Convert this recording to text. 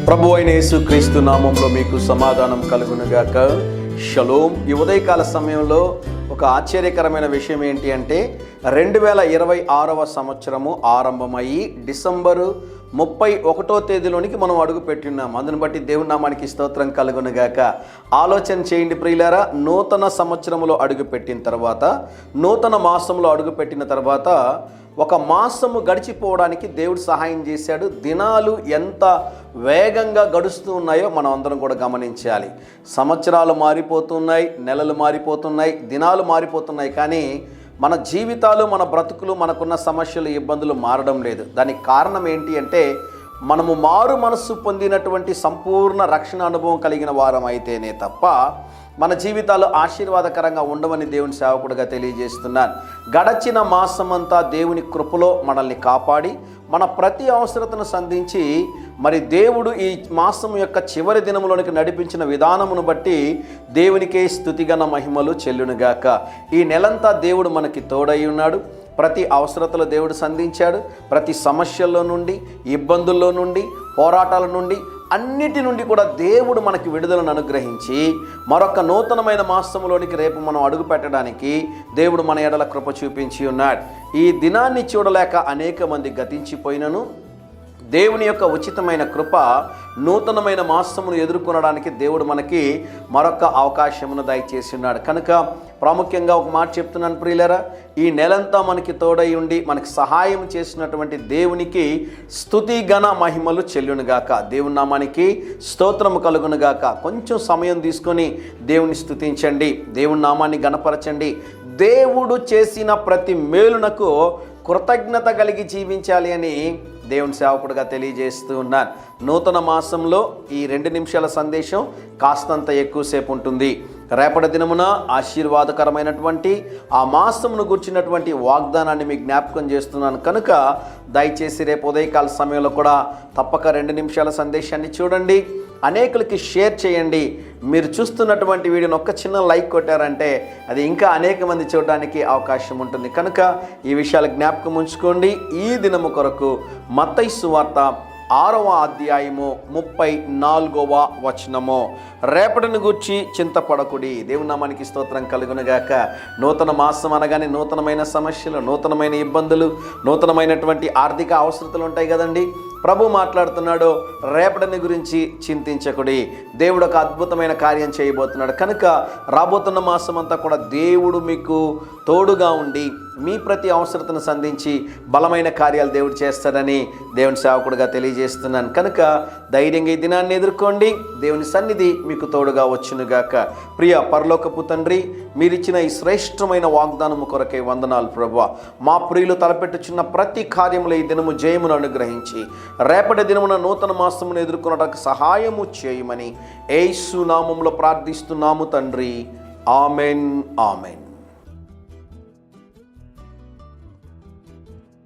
ప్రభు అయిన యేసుక్రీస్తు నామంలో మీకు సమాధానం కలుగునుగాక. షలోం. ఈ ఉదయకాల సమయంలో ఒక ఆశ్చర్యకరమైన విషయం ఏంటి అంటే 2026వ సంవత్సరము ఆరంభమయ్యి డిసెంబరు 31వ తేదీలోనికి మనం అడుగు పెట్టినాం. అందుని బట్టి దేవుని నామానికి స్తోత్రం కలుగునుగాక. ఆలోచన చేయండి ప్రియులారా, నూతన సంవత్సరంలో అడుగు పెట్టిన తర్వాత, నూతన మాసంలో అడుగు పెట్టిన తర్వాత ఒక మాసము గడిచిపోవడానికి దేవుడు సహాయం చేశాడు. దినాలు ఎంత వేగంగా గడుస్తూ ఉన్నాయో మనం అందరం కూడా గమనించాలి. సంవత్సరాలు మారిపోతున్నాయి, నెలలు మారిపోతున్నాయి, దినాలు మారిపోతున్నాయి, కానీ మన జీవితాలు, మన బ్రతుకులు, మనకున్న సమస్యలు, ఇబ్బందులు మారడం లేదు. దానికి కారణం ఏంటి అంటే మనము మారు మనస్సు పొందినటువంటి సంపూర్ణ రక్షణ అనుభవం కలిగిన వారం అయితేనే తప్ప మన జీవితాలు ఆశీర్వాదకరంగా ఉండవని దేవుని సేవకుడిగా తెలియజేస్తున్నాను. గడచిన మాసమంతా దేవుని కృపలో మనల్ని కాపాడి మన ప్రతి అవసరతను సంధించి మరి దేవుడు ఈ మాసం యొక్క చివరి దినములోనికి నడిపించిన విధానమును బట్టి దేవునికే స్తుతిగణ మహిమలు చెల్లునుగాక. ఈ నెలంతా దేవుడు మనకి తోడై ఉన్నాడు. ప్రతి అవసరతలో దేవుడు సంధించాడు. ప్రతి సమస్యల్లో నుండి, ఇబ్బందుల్లో నుండి, పోరాటాల నుండి, అన్నిటి నుండి కూడా దేవుడు మనకి విడుదలను అనుగ్రహించి మరొక నూతనమైన మాసంలోనికి రేపు మనం అడుగు పెట్టడానికి దేవుడు మన ఎడల కృప చూపించి ఉన్నాడు. ఈ దినాన్ని చూడలేక అనేక మంది గతించిపోయినను దేవుని యొక్క ఉచితమైన కృప నూతనమైన మాసమును ఎదుర్కొనడానికి దేవుడు మనకి మరొక అవకాశమును దయచేసి ఉన్నాడు. కనుక ప్రాముఖ్యంగా ఒక మాట చెప్తున్నాను ప్రియులరా, ఈ నెలంతా మనకి తోడై ఉండి మనకి సహాయం చేసినటువంటి దేవునికి స్తుతి ఘన మహిమలు చెల్లునుగాక. దేవుని నామానికి స్తోత్రము కలుగునుగాక. కొంచెం సమయం తీసుకొని దేవుని స్తుతించండి, దేవుని నామాన్ని ఘనపరచండి. దేవుడు చేసిన ప్రతి మేలునకు కృతజ్ఞత కలిగి జీవించాలి అని దేవుని సేవకుడిగా తెలియజేస్తూ ఉన్నాను. నూతన మాసంలో ఈ 2 నిమిషాల సందేశం కాస్తంత ఎక్కువసేపు ఉంటుంది. రేపటి దినమున ఆశీర్వాదకరమైనటువంటి ఆ మాసమును గుర్చినటువంటి వాగ్దానాన్ని మీకు జ్ఞాపకం చేస్తున్నాను. కనుక దయచేసి రేపు ఉదయకాల సమయంలో కూడా తప్పక 2 నిమిషాల సందేశాన్ని చూడండి, అనేకులకి షేర్ చేయండి. మీరు చూస్తున్నటువంటి వీడియోని ఒక్క చిన్న లైక్ కొట్టారంటే అది ఇంకా అనేక మంది చూడడానికి అవకాశం ఉంటుంది. కనుక ఈ విషయాలు జ్ఞాపకం ఉంచుకోండి. ఈ దినము కొరకు మత్తయి సువార్త 6వ అధ్యాయము 34వ వచనము. రేపటిని గూర్చి చింతపడకుడి. దేవుని నామానికి స్తోత్రం కలుగునుగాక. నూతన మాసం అనగానే నూతనమైన సమస్యలు, నూతనమైన ఇబ్బందులు, నూతనమైనటువంటి ఆర్థిక అవసరతలు ఉంటాయి కదండి. ప్రభు మాట్లాడుతున్నాడు, రేపటిని గురించి చింతించకుడి. దేవుడు ఒక అద్భుతమైన కార్యం చేయబోతున్నాడు. కనుక రాబోతున్న మాసం అంతా కూడా దేవుడు మీకు తోడుగా ఉండి మీ ప్రతి అవసరతను సంధించి బలమైన కార్యాలు దేవుడు చేస్తాడని దేవుని సేవకుడిగా తెలియజేస్తున్నాను. కనుక ధైర్యంగా ఈ దినాన్ని ఎదుర్కోండి. దేవుని సన్నిధి మీకు తోడుగా వచ్చునుగాక. ప్రియ పరలోకపు తండ్రి, మీరిచ్చిన ఈ శ్రేష్టమైన వాగ్దానము కొరకే వందనాలు ప్రభువా. మా ప్రియులు తలపెట్టుచున్న ప్రతి కార్యములో ఈ దినము జయమును అనుగ్రహించి రేపటి దినమున నూతన మాసమును ఎదుర్కొనడానికి సహాయము చేయమని యేసు నామములో ప్రార్థిస్తున్నాము తండ్రి. Amen, amen.